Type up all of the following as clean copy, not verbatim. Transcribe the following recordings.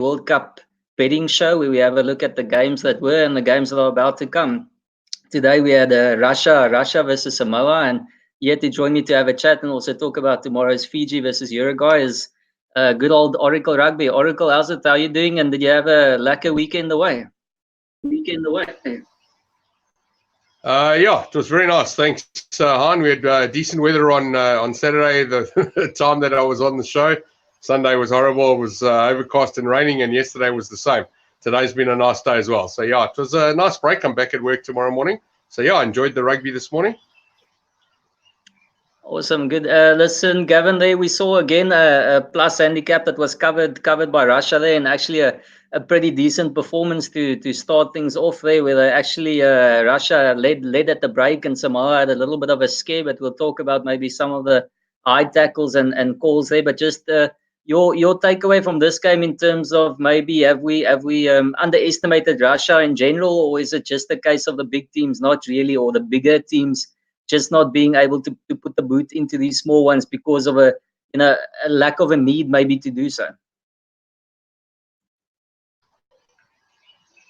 World Cup betting show where we have a look at the games that were and the games that are about to come. Today we had Russia versus Samoa, and here to join me to have a chat and also talk about tomorrow's Fiji versus Uruguay is good old Oracle Rugby. Oracle, how's it? How are you doing? And did you have a lacquer weekend away? Yeah, it was very nice. Thanks, Han. We had decent weather on Saturday, the time that I was on the show. Sunday was horrible. It was overcast and raining, and yesterday was the same. Today's been a nice day as well. So, yeah, it was a nice break. I'm back at work tomorrow morning. So, yeah, I enjoyed the rugby this morning. Awesome, good. Listen, Gavin, there we saw again a plus handicap that was covered by Russia there, and actually a pretty decent performance to start things off there, where they actually Russia led at the break, and Samoa had a little bit of a scare. But we'll talk about maybe some of the high tackles and calls there. But just your takeaway from this game in terms of maybe have we underestimated Russia in general, or is it just a case of the big teams not really, or the bigger teams just not being able to put the boot into these small ones because of a lack of a need maybe to do so?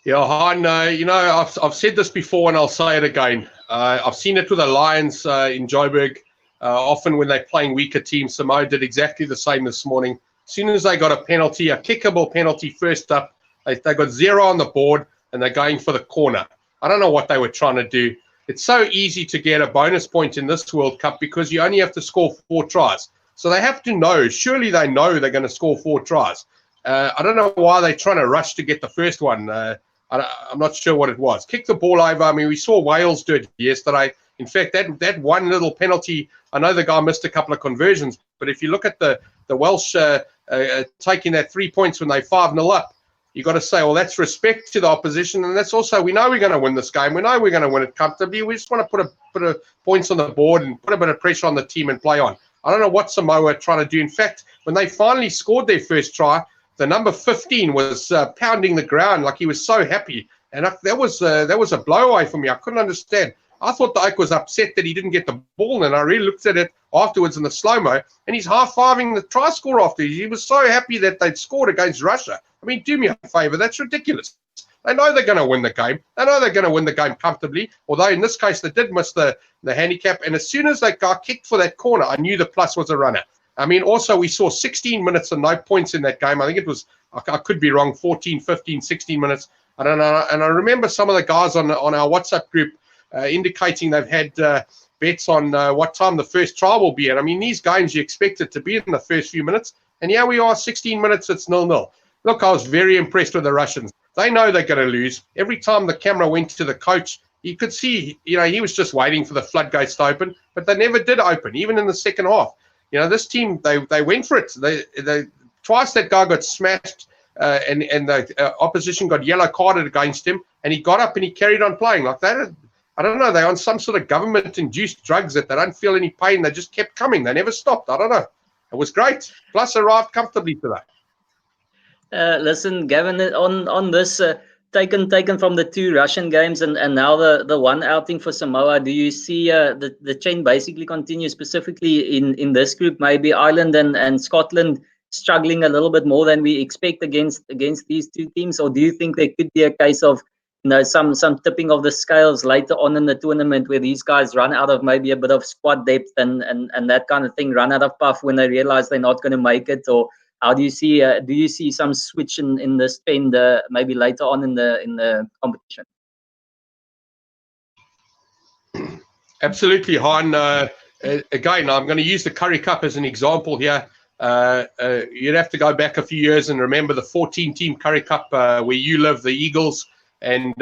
Yeah, Han, I've said this before and I'll say it again. I've seen it with the Lions in Joburg. Often when they're playing weaker teams, Samoa did exactly the same this morning. As soon as they got a penalty, a kickable penalty first up, they got 0 on the board and they're going for the corner. I don't know what they were trying to do. It's so easy to get a bonus point in this World Cup because you only have to score 4 tries. So they have to know, surely they know they're going to score 4 tries. I don't know why they're trying to rush to get the first one. I'm not sure what it was. Kick the ball over. I mean, we saw Wales do it yesterday. In fact, that one little penalty, I know the guy missed a couple of conversions, but if you look at the Welsh taking that 3 points when they 5-0 up, you got to say, well, that's respect to the opposition, and that's also, we know we're going to win this game. We know we're going to win it comfortably. We just want to put a points on the board and put a bit of pressure on the team and play on. I don't know what Samoa are trying to do. In fact, when they finally scored their first try, the number 15 was pounding the ground like he was so happy, and that was a blow away for me. I couldn't understand. I thought the Ike was upset that he didn't get the ball, and I really looked at it afterwards in the slow-mo, and he's high-fiving the try scorer after. He was so happy that they'd scored against Russia. I mean, do me a favor, that's ridiculous. They know they're going to win the game. They know they're going to win the game comfortably, although in this case they did miss the handicap, and as soon as they got kicked for that corner, I knew the plus was a runner. I mean, also we saw 16 minutes and no points in that game. I think it was, I could be wrong, 14, 15, 16 minutes. I don't know. And I remember some of the guys on our WhatsApp group indicating they've had bets on what time the first try will be. And I mean, these games you expect it to be in the first few minutes. And here we are, 16 minutes, it's 0-0. Look, I was very impressed with the Russians. They know they're going to lose. Every time the camera went to the coach, you could see, he was just waiting for the floodgates to open, but they never did open, even in the second half. This team, they went for it. They twice that guy got smashed and the opposition got yellow carded against him, and he got up and he carried on playing like that. I don't know. They're on some sort of government-induced drugs that they don't feel any pain. They just kept coming. They never stopped. I don't know. It was great. Plus arrived comfortably today. Listen, Gavin, on this taken from the 2 Russian games and now the one outing for Samoa, do you see the trend basically continue, specifically in this group? Maybe Ireland and Scotland struggling a little bit more than we expect against these 2 teams, or do you think there could be a case of some tipping of the scales later on in the tournament where these guys run out of maybe a bit of squad depth and that kind of thing, run out of puff when they realize they're not going to make it? Or how do you see some switch in this trend maybe later on in the competition? Absolutely, Han. Again, I'm going to use the Currie Cup as an example here. You'd have to go back a few years and remember the 14-team Currie Cup where you live, the Eagles, and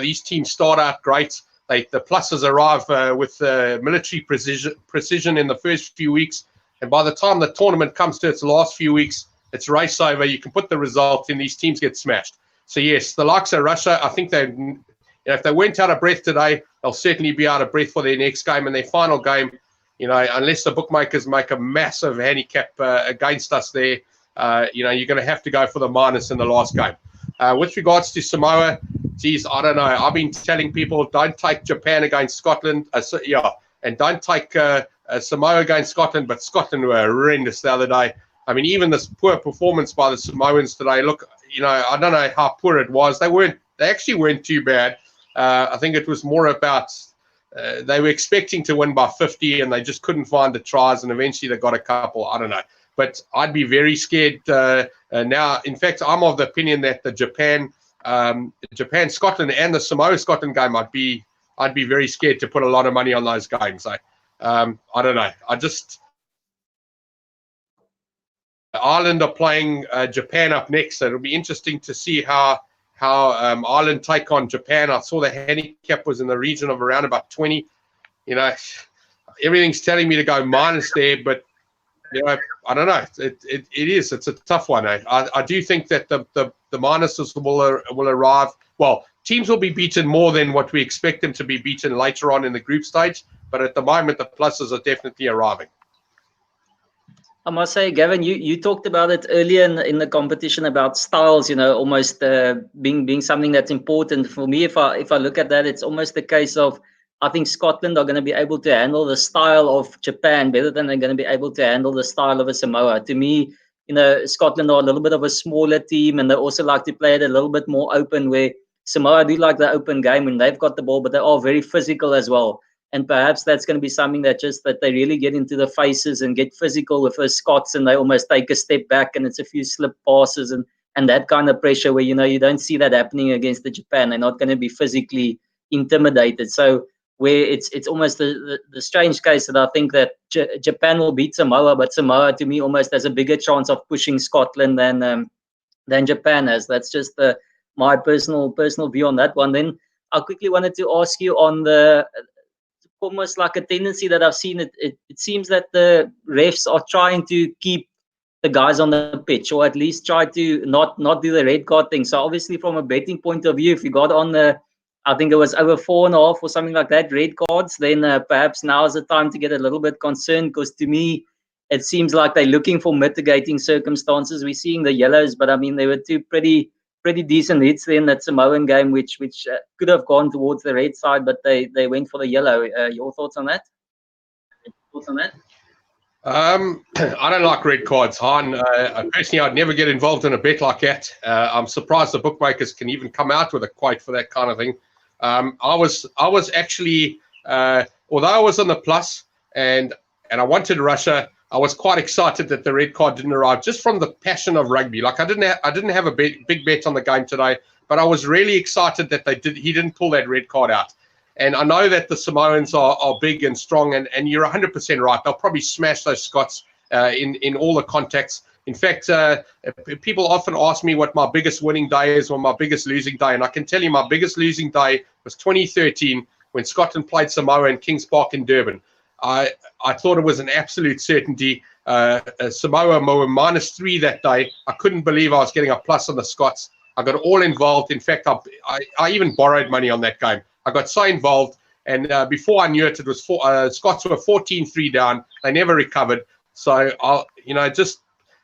these teams start out great. The pluses arrive with military precision in the first few weeks. And by the time the tournament comes to its last few weeks, it's race over. You can put the result in, these teams get smashed. So, yes, the likes of Russia, I think if they weren't out of breath today, they'll certainly be out of breath for their next game and their final game. Unless the bookmakers make a massive handicap against us there, you're going to have to go for the minus in the last game. With regards to Samoa, geez, I don't know. I've been telling people, don't take Japan against Scotland. And don't take Samoa against Scotland, but Scotland were horrendous the other day. I mean, even this poor performance by the Samoans today, look, I don't know how poor it was. They actually weren't too bad. I think it was more about they were expecting to win by 50 and they just couldn't find the tries, and eventually they got a couple. I don't know. But I'd be very scared now. In fact, I'm of the opinion that the Japan, Scotland, and the Samoa Scotland game, I'd be very scared to put a lot of money on those games. I don't know. Ireland are playing Japan up next, so it'll be interesting to see how Ireland take on Japan. I saw the handicap was in the region of around about 20. Everything's telling me to go minus there, but I don't know. It's a tough one. I do think that the minuses will arrive. Well, teams will be beaten more than what we expect them to be beaten later on in the group stage, but at the moment the pluses are definitely arriving. I must say, Gavin, you talked about it earlier in the competition about styles, almost being something that's important. For me, if I look at that, it's almost the case of, I think Scotland are going to be able to handle the style of Japan better than they're going to be able to handle the style of a Samoa. To me, Scotland are a little bit of a smaller team, and they also like to play it a little bit more open, where Samoa do like the open game when they've got the ball, but they are very physical as well. And perhaps that's going to be something that they really get into the faces and get physical with the Scots, and they almost take a step back, and it's a few slip passes and that kind of pressure where, you don't see that happening against the Japan. They're not going to be physically intimidated. So where it's almost the strange case that I think that Japan will beat Samoa, but Samoa to me almost has a bigger chance of pushing Scotland than Japan has. That's just my personal view on that one. Then I quickly wanted to ask you on the almost like a tendency that I've seen. It seems that the refs are trying to keep the guys on the pitch, or at least try to not do the red card thing. So obviously from a betting point of view, if you got on I think it was over 4.5 or something like that, red cards, then perhaps now is the time to get a little bit concerned, because to me, it seems like they're looking for mitigating circumstances. We're seeing the yellows, but I mean, they were two pretty decent hits there in that Samoan game, which could have gone towards the red side, but they went for the yellow. Your thoughts on that? I don't like red cards, Han. Personally, I'd never get involved in a bet like that. I'm surprised the bookmakers can even come out with a quote for that kind of thing. I was actually, although I was on the plus and I wanted Russia, I was quite excited that the red card didn't arrive, just from the passion of rugby. Like I didn't have a big bet on the game today, but I was really excited that he didn't pull that red card out. And I know that the Samoans are big and strong, and you're 100% right. They'll probably smash those Scots in all the contacts. In fact, people often ask me what my biggest winning day is or my biggest losing day, and I can tell you my biggest losing day was 2013 when Scotland played Samoa in Kings Park in Durban. I thought it was an absolute certainty. Samoa were -3 that day. I couldn't believe I was getting a plus on the Scots. I got all involved. In fact, I even borrowed money on that game. I got so involved, and before I knew it, it was Scots were 14-3 down. They never recovered. So, just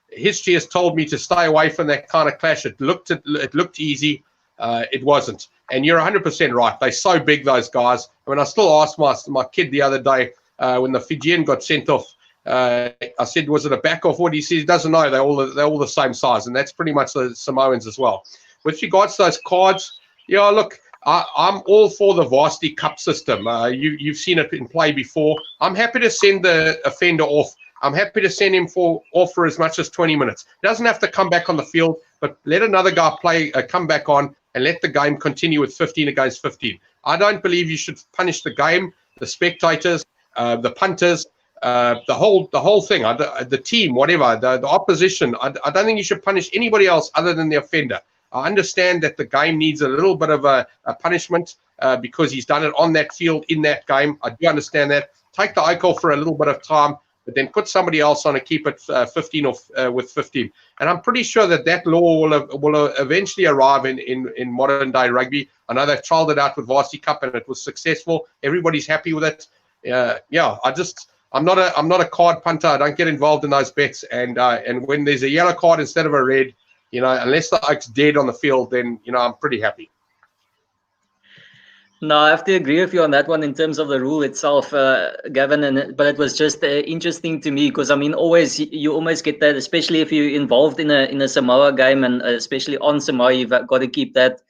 history has told me to stay away from that kind of clash. It looked easy. It wasn't. And you're 100% right. They're so big, those guys. I mean, I still asked my kid the other day when the Fijian got sent off. I said, was it a back off? What he says, he doesn't know. They're all the same size, and that's pretty much the Samoans as well. With regards to those cards, yeah, look, I'm all for the varsity cup system. You've seen it in play before. I'm happy to send the offender off. I'm happy to send him off for as much as 20 minutes. He doesn't have to come back on the field, but let another guy come back on and let the game continue with 15 against 15. I don't believe you should punish the game, the spectators, the punters, the whole thing, the team, whatever, the opposition. I don't think you should punish anybody else other than the offender. I understand that the game needs a little bit of a punishment because he's done it on that field in that game. I do understand that. Take the Eichel for a little bit of time, but then put somebody else on and keep it 15 with 15. And I'm pretty sure that law will eventually arrive in modern day rugby. I know they've trialled it out with Varsity Cup and it was successful. Everybody's happy with it. I'm not a card punter. I don't get involved in those bets. And when there's a yellow card instead of a red, unless the oak's dead on the field, then I'm pretty happy. No, I have to agree with you on that one in terms of the rule itself, Gavin. But it was just interesting to me because I mean, always you almost get that, especially if you're involved in a Samoa game, and especially on Samoa, you've got to keep that,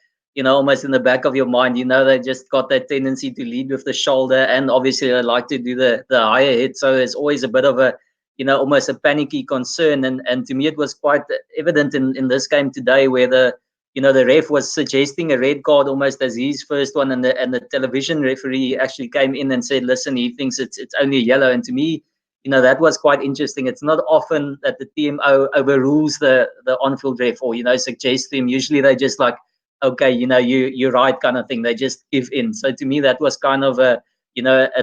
almost in the back of your mind. They just got that tendency to lead with the shoulder, and obviously they like to do the higher hit. So there's always a bit of a, almost a panicky concern, and to me it was quite evident in this game today where the ref was suggesting a red card almost as his first one, and the television referee actually came in and said, "Listen, he thinks it's only yellow." And to me, that was quite interesting. It's not often that the TMO overrules the on-field ref or suggests to him. Usually they just like, okay, you're right, kind of thing. They just give in. So to me, that was kind of a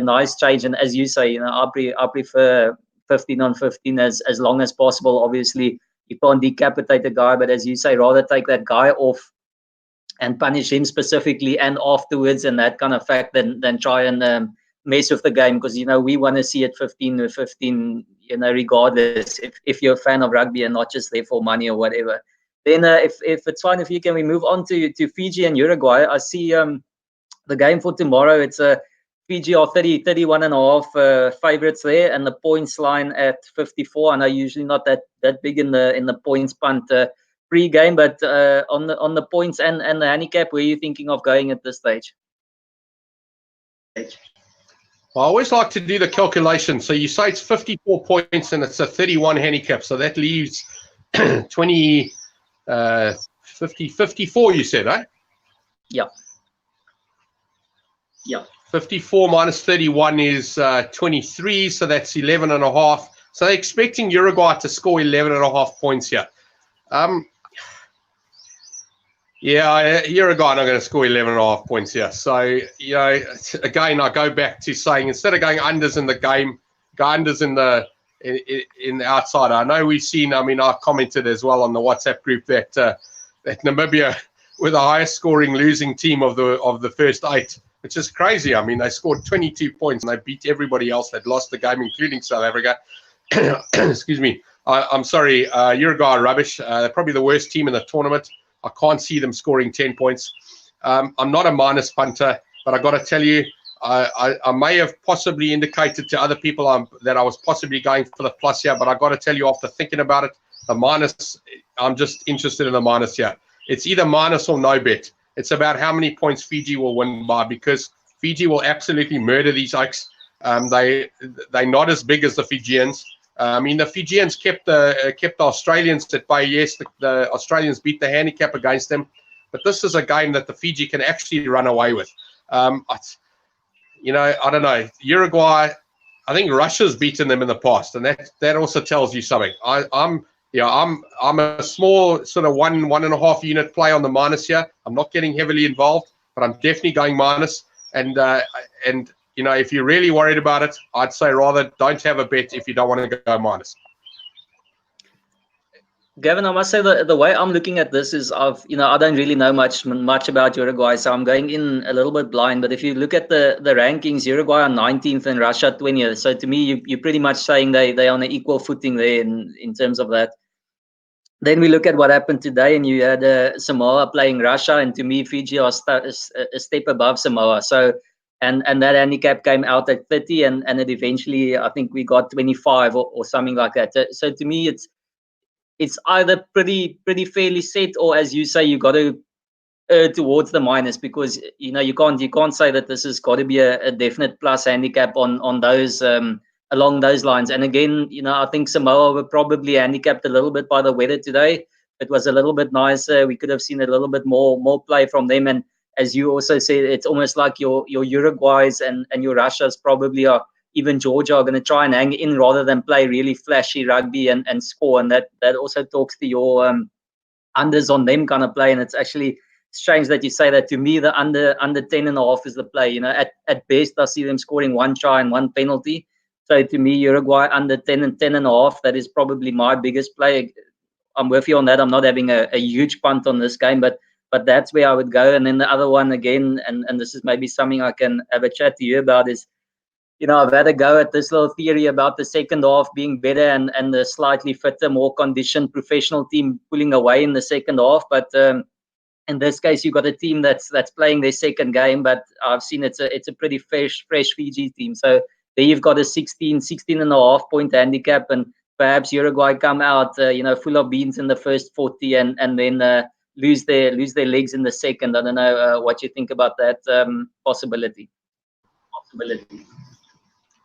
nice change. And as you say, I prefer 15 on 15 as long as possible. Obviously, you can't decapitate a guy, but as you say, rather take that guy off and punish him specifically and afterwards and that kind of fact than try and mess with the game, because we want to see it 15 or 15, regardless if you're a fan of rugby and not just there for money or whatever. Then if it's fine, if you can, we move on to Fiji and Uruguay. I see the game for tomorrow. It's a Fiji are 31 and a half favorites there, and the points line at 54. I know usually not that big in the points punt pre-game, but on the points and the handicap, where are you thinking of going at this stage? I always like to do the calculation. So you say it's 54 points and it's a 31 handicap. So that leaves 20, 50, 54, you said, eh? Yeah. Yeah. 54 minus 31 is 23. So that's 11 and a half. So they're expecting Uruguay to score 11 and a half points here. Yeah, Uruguay are not going to score 11 and a half points here. So, again, I go back to saying instead of going unders in the game, go unders in the outside. I know we've seen, I commented as well on the WhatsApp group that Namibia were the highest scoring losing team of the first 8, which is crazy. I mean, they scored 22 points and they beat everybody else that lost the game, including South Africa. Excuse me. I'm sorry, Uruguay are rubbish. They're probably the worst team in the tournament. I can't see them scoring 10 points. I'm not a minus punter, but I got to tell you, I may have possibly indicated to other people that I was possibly going for the plus here, but I got to tell you, after thinking about it, the minus, I'm just interested in the minus here. It's either minus or no bet. It's about how many points Fiji will win by, because Fiji will absolutely murder these Oaks. They're not as big as the Fijians. The Fijians kept the Australians at bay. Yes, the Australians beat the handicap against them, but this is a game that the Fiji can actually run away with. I don't know. Uruguay, I think Russia's beaten them in the past, and that also tells you something. I'm a small sort of 1.5 unit play on the minus here. I'm not getting heavily involved, but I'm definitely going minus. And if you're really worried about it, I'd say rather don't have a bet if you don't want to go minus. Gavin, I must say the way I'm looking at this is I don't really know much about Uruguay, so I'm going in a little bit blind. But if you look at the rankings, Uruguay are 19th and Russia 20th. So to me, you're pretty much saying they're on an equal footing there in terms of that. Then we look at what happened today, and you had Samoa playing Russia, and to me, Fiji are a step above Samoa. So, and that handicap came out at 30, and it eventually, I think we got 25 or something like that. So to me, it's either pretty fairly set, or as you say, you got to towards the minus, because you can't say that this has got to be a definite plus handicap on those along those lines. And again, I think Samoa were probably handicapped a little bit by the weather today. It was a little bit nicer. We could have seen a little bit more play from them. And as you also said, it's almost like your Uruguays and your Russias probably are, even Georgia, are going to try and hang in rather than play really flashy rugby and score. And that also talks to your unders on them kind of play. And it's actually strange that you say that. To me, the under 10.5 is the play. At best, I see them scoring 1 try and 1 penalty. So to me, Uruguay under 10 and 10.5, that is probably my biggest play. I'm with you on that. I'm not having a huge punt on this game, but that's where I would go. And then the other one again, and this is maybe something I can have a chat to you about, is I've had a go at this little theory about the second half being better and the slightly fitter, more conditioned professional team pulling away in the second half. But In this case, you've got a team that's playing their second game, but I've seen it's a pretty fresh Fiji team. So there you've got a 16.5 point handicap, and perhaps Uruguay come out, full of beans in the first 40, and then lose their legs in the second. I don't know what you think about that possibility.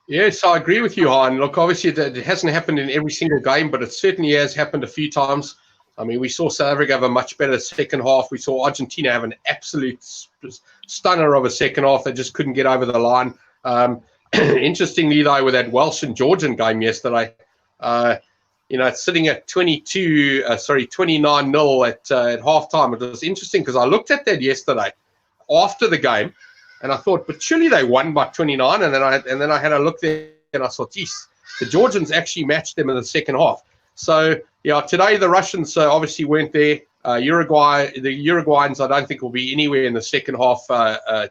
Yes, I agree with you, Han. Look, obviously it hasn't happened in every single game, but it certainly has happened a few times. I mean, we saw South Africa have a much better second half. We saw Argentina have an absolute stunner of a second half. They just couldn't get over the line. Interestingly, though, with that Welsh and Georgian game yesterday, it's sitting at 29-0 at halftime. It was interesting because I looked at that yesterday after the game, and I thought, but surely they won by 29. And then I had a look there, and I thought, geez, the Georgians actually matched them in the second half. So, yeah, today the Russians obviously weren't there. The Uruguayans, I don't think, will be anywhere in the second half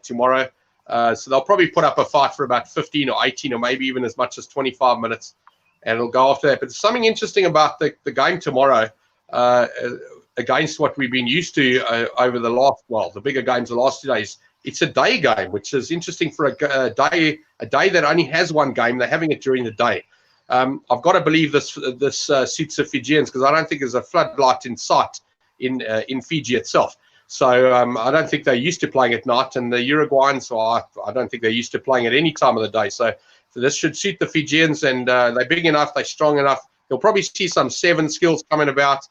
tomorrow. So they'll probably put up a fight for about 15 or 18 or maybe even as much as 25 minutes, and it'll go after that. But there's something interesting about the game tomorrow against what we've been used to over the bigger games the last 2 days. It's a day game, which is interesting for a day that only has one game. They're having it during the day. I've got to believe this suits the Fijians, because I don't think there's a floodlight in sight in Fiji itself. So I don't think they're used to playing at night, and the Uruguayans, I don't think they're used to playing at any time of the day. So this should suit the Fijians, and they're big enough, they're strong enough. You'll probably see some 7 skills coming about,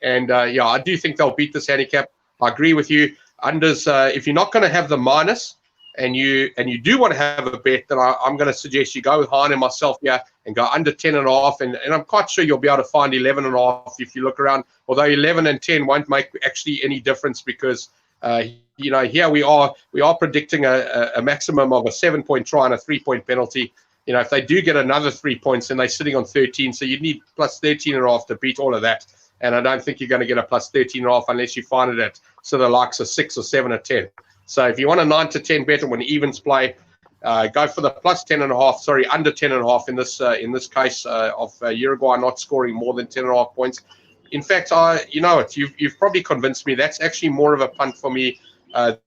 and I do think they'll beat this handicap. I agree with you. Unders, if you're not going to have the minus, and you do want to have a bet, then I'm going to suggest you go with Hein and myself here and go under 10.5, and I'm quite sure you'll be able to find 11.5 if you look around. Although 11 and 10 won't make actually any difference, because here we are predicting a maximum of a 7-point try and a 3-point penalty. If they do get another 3 points, then they're sitting on 13, so you'd need plus 13.5 to beat all of that. And I don't think you're going to get a plus 13.5 unless you find it at sort of likes of 6 or 7 or 10. So if you want a 9 to 10 bet when evens play, go for the plus 10.5. Sorry, under 10.5 in this case of Uruguay not scoring more than 10.5 points. In fact, you've probably convinced me. That's actually more of a punt for me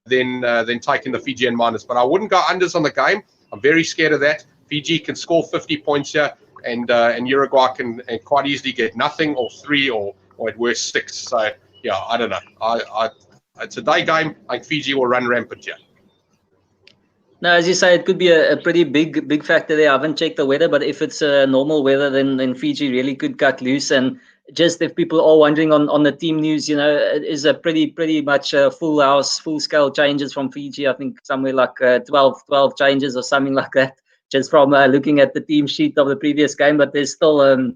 than taking the Fijian minus. But I wouldn't go unders on the game. I'm very scared of that. Fiji can score 50 points here, and Uruguay can quite easily get nothing or 3 or at worst 6. So yeah, I don't know. It's a day game. I think Fiji will run rampant here. No, as you say, it could be a pretty big factor there. I haven't checked the weather, but if it's normal weather, then Fiji really could cut loose. And just if people are wondering on the team news, it is a pretty much full house, full scale changes from Fiji. I think somewhere like 12 changes or something like that, just from looking at the team sheet of the previous game. But there's still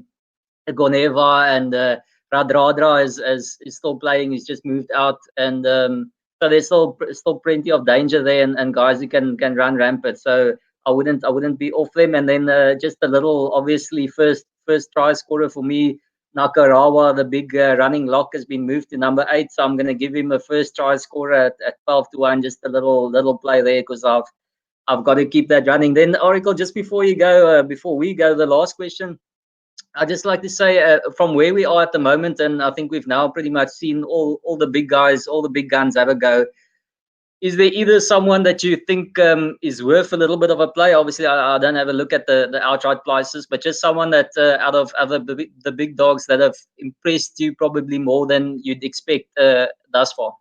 Goneva and Radradra is still playing. He's just moved out, and so there's still plenty of danger there, and guys who can run rampant. So I wouldn't be off them. And then just a little, obviously, first try scorer for me, Nakarawa, the big running lock, has been moved to number 8. So I'm going to give him a first try scorer at 12-1. Just a little play there, because I've got to keep that running. Then Oracle, just before we go, the last question. I'd just like to say, from where we are at the moment, and I think we've now pretty much seen all the big guys, all the big guns have a go. Is there either someone that you think is worth a little bit of a play? Obviously, I don't have a look at the outright prices, but just someone that out of the big dogs that have impressed you probably more than you'd expect thus far.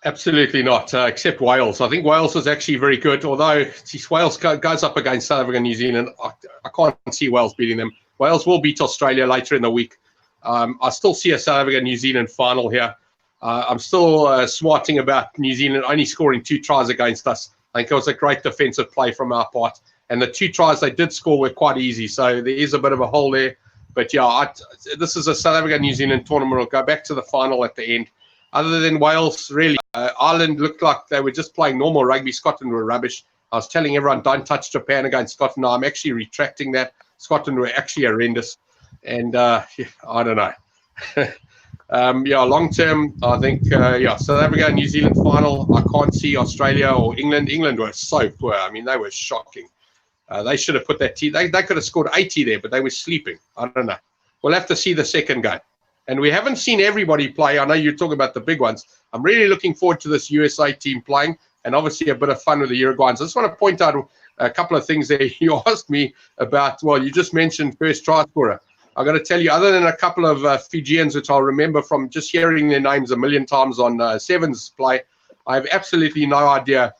Absolutely not, except Wales. I think Wales is actually very good, although Wales goes up against South Africa and New Zealand. I can't see Wales beating them. Wales will beat Australia later in the week. I still see a South Africa-New Zealand final here. I'm still smarting about New Zealand only scoring 2 tries against us. I think it was a great defensive play from our part. And the 2 tries they did score were quite easy, so there is a bit of a hole there. But yeah, this is a South Africa-New Zealand tournament. We'll go back to the final at the end. Other than Wales, really, Ireland looked like they were just playing normal rugby. Scotland were rubbish. I was telling everyone, don't touch Japan against Scotland. Now I'm actually retracting that. Scotland were actually horrendous. And I don't know. Long term, I think, South Africa, New Zealand final. I can't see Australia or England. England were so poor. I mean, they were shocking. They should have put that team. They could have scored 80 there, but they were sleeping. I don't know. We'll have to see the second game. And we haven't seen everybody play. I know you're talking about the big ones. I'm really looking forward to this USA team playing, and obviously a bit of fun with the Uruguayans. I just want to point out a couple of things there. You asked me about, well, you just mentioned first try scorer. I've got to tell you, other than a couple of Fijians, which I'll remember from just hearing their names a million times on Sevens play, I have absolutely no idea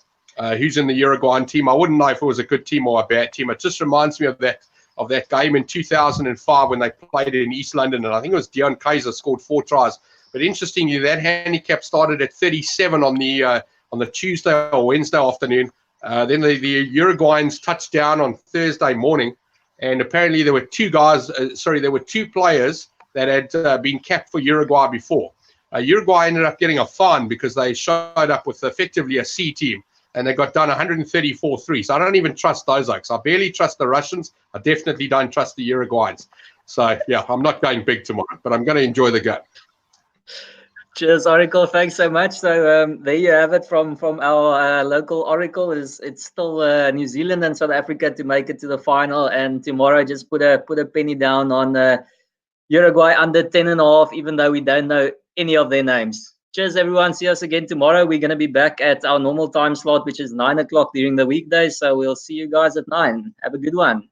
who's in the Uruguayan team. I wouldn't know if it was a good team or a bad team. It just reminds me of that game in 2005 when they played in East London, and I think it was Dion Kaiser scored 4 tries. But interestingly, that handicap started at 37 on the Tuesday or Wednesday afternoon. Then the Uruguayans touched down on Thursday morning, and apparently there were two players that had been capped for Uruguay before. Uruguay ended up getting a fine because they showed up with effectively a C team, and they got done 134-3. So I don't even trust those oaks. I barely trust the Russians. I definitely don't trust the Uruguayans. So, yeah, I'm not going big tomorrow, but I'm going to enjoy the game. Cheers, Oracle. Thanks so much. So there you have it from our local Oracle. It's still New Zealand and South Africa to make it to the final, and tomorrow just put a penny down on Uruguay under 10.5, even though we don't know any of their names. Cheers, everyone. See us again tomorrow. We're going to be back at our normal time slot, which is 9 o'clock during the weekdays. So we'll see you guys at 9. Have a good one.